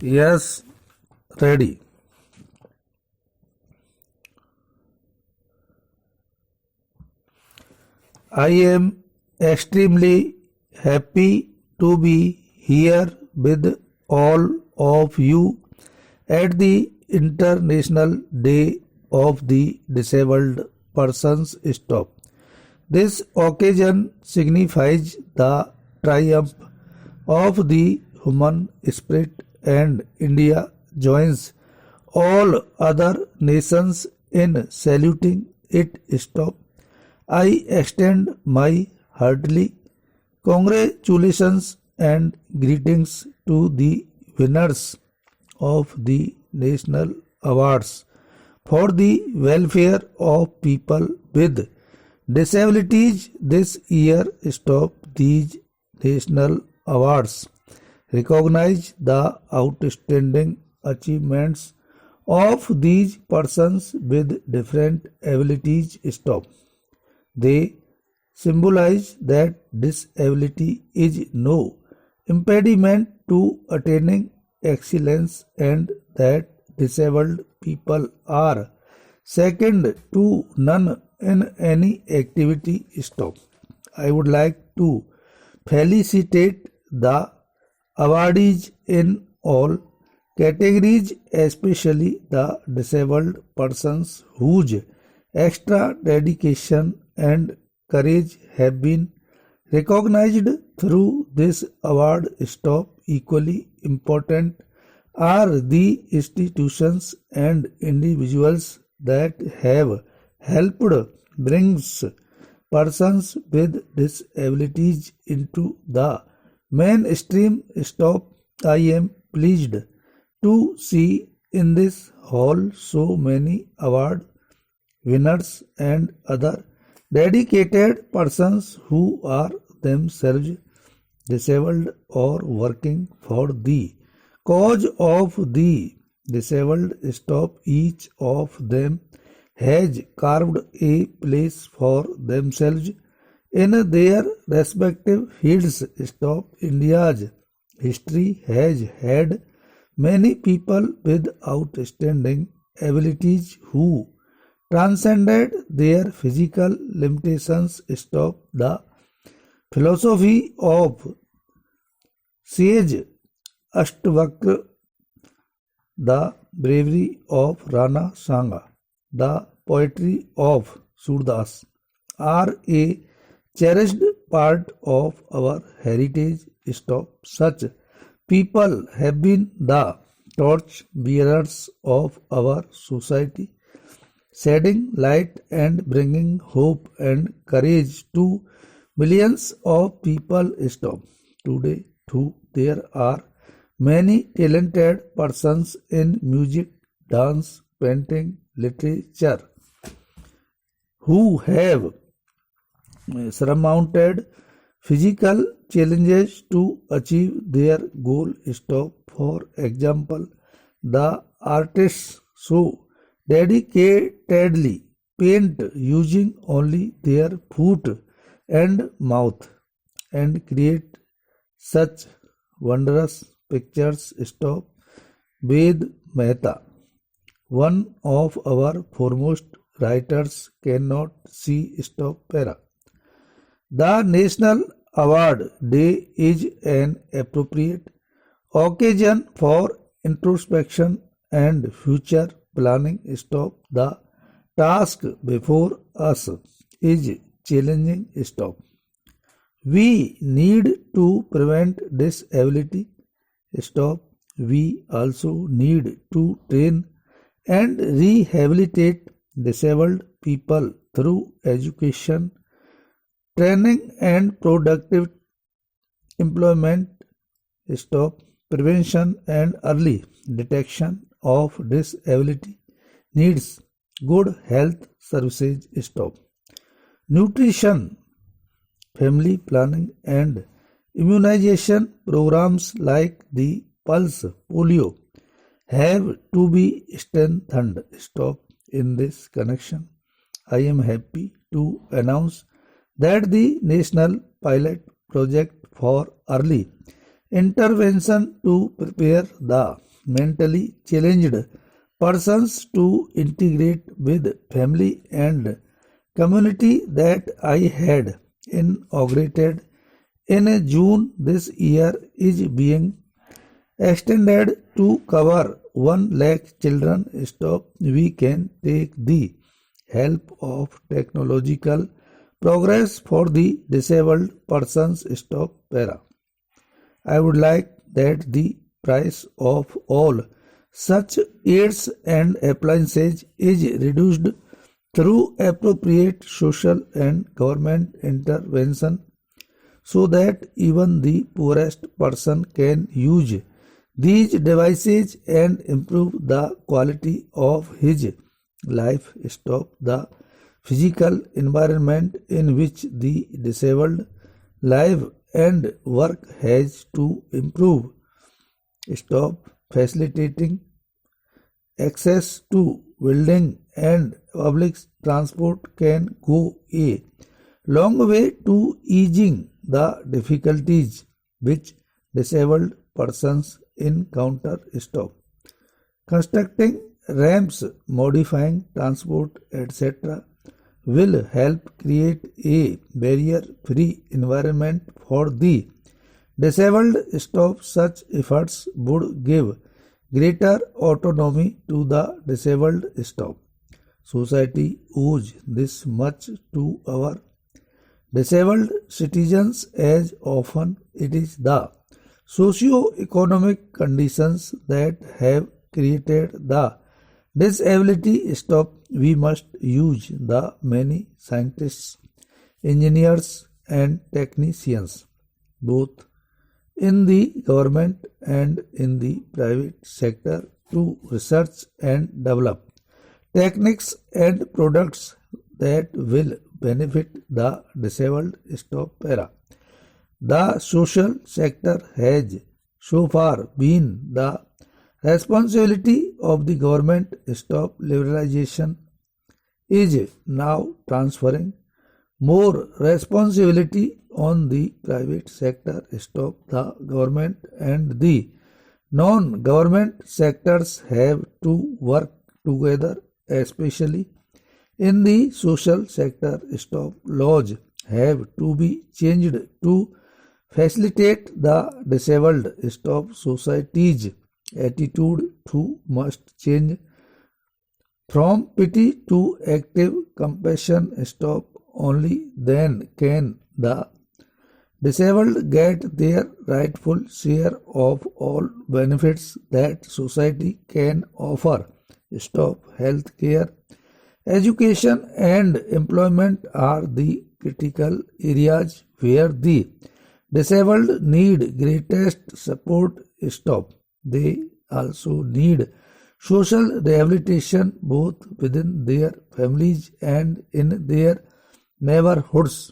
Yes, ready. I am extremely happy to be here with all of you at the International Day of the Disabled Persons Stop. This occasion signifies the triumph of the human spirit, and India joins all other nations in saluting it. Stop. I extend my heartily congratulations and greetings to the winners of the national awards for the welfare of people with disabilities this year. Stop. These national awards recognize the outstanding achievements of these persons with different abilities. Stop. They symbolize that disability is no impediment to attaining excellence and that disabled people are second to none in any activity. Stop. I would like to felicitate the awardees in all categories, especially the disabled persons whose extra dedication and courage have been recognized through this award. Stop. Equally important are the institutions and individuals that have helped brings persons with disabilities into the mainstream. Stop. I am pleased to see in this hall so many award winners and other dedicated persons who are themselves disabled or working for the cause of the disabled. Stop. Each of them has carved a place for themselves in their respective fields. Stop. India's history has had many people with outstanding abilities who transcended their physical limitations. Stop. The philosophy of sage Ashtavakra, the bravery of Rana Sanga, the poetry of Surdas are a cherished part of our heritage. Stop. Such people have been the torch bearers of our society, shedding light and bringing hope and courage to millions of people. Stop. Today, too, there are many talented persons in music, dance, painting, literature who have surmounted physical challenges to achieve their goal. Stop. For example, the artists so dedicatedly paint using only their foot and mouth and create such wondrous pictures. Stop. Ved Mehta, one of our foremost writers, cannot see. Stop. Para. The National Award Day is an appropriate occasion for introspection and future planning. Stop. The task before us is challenging. Stop. We need to prevent disability. Stop. We also need to train and rehabilitate disabled people through education, training, and productive employment. Stop. Prevention and early detection of disability needs good health services. Stop. Nutrition, family planning, and immunization programs like the Pulse Polio have to be strengthened. Stop. In this connection, I am happy to announce that the National Pilot Project for Early intervention to prepare the mentally challenged persons to integrate with family and community that I had inaugurated in June this year is being extended to cover 1 lakh children. Stop. We can take the help of technological progress for the disabled persons. Stop. Para. I would like that the price of all such aids and appliances is reduced through appropriate social and government intervention so that even the poorest person can use these devices and improve the quality of his life. Stop. The physical environment in which the disabled live and work has to improve. Stop. Facilitating access to building and public transport can go a long way to easing the difficulties which disabled persons encounter. Stop. Constructing ramps, modifying transport, etc. will help create a barrier-free environment for the disabled. Stop. Such efforts would give greater autonomy to the disabled. Stop. Society owes this much to our disabled citizens as often it is the socio-economic conditions that have created the disability. Stop. We must use the many scientists, engineers and technicians both in the government and in the private sector to research and develop techniques and products that will benefit the disabled. Stop. Para. The social sector has so far been the responsibility of the government. Stop. Liberalization is now transferring more responsibility on the private sector. Stop. The government and the non-government sectors have to work together, especially in the social sector. Stop. Laws have to be changed to facilitate the disabled. Stop. Society's attitude too must change from pity to active compassion. Stop. Only then can the disabled get their rightful share of all benefits that society can offer. Stop. Health care, education and employment are the critical areas where the disabled need greatest support. Stop. They also need social rehabilitation both within their families and in their neighborhoods.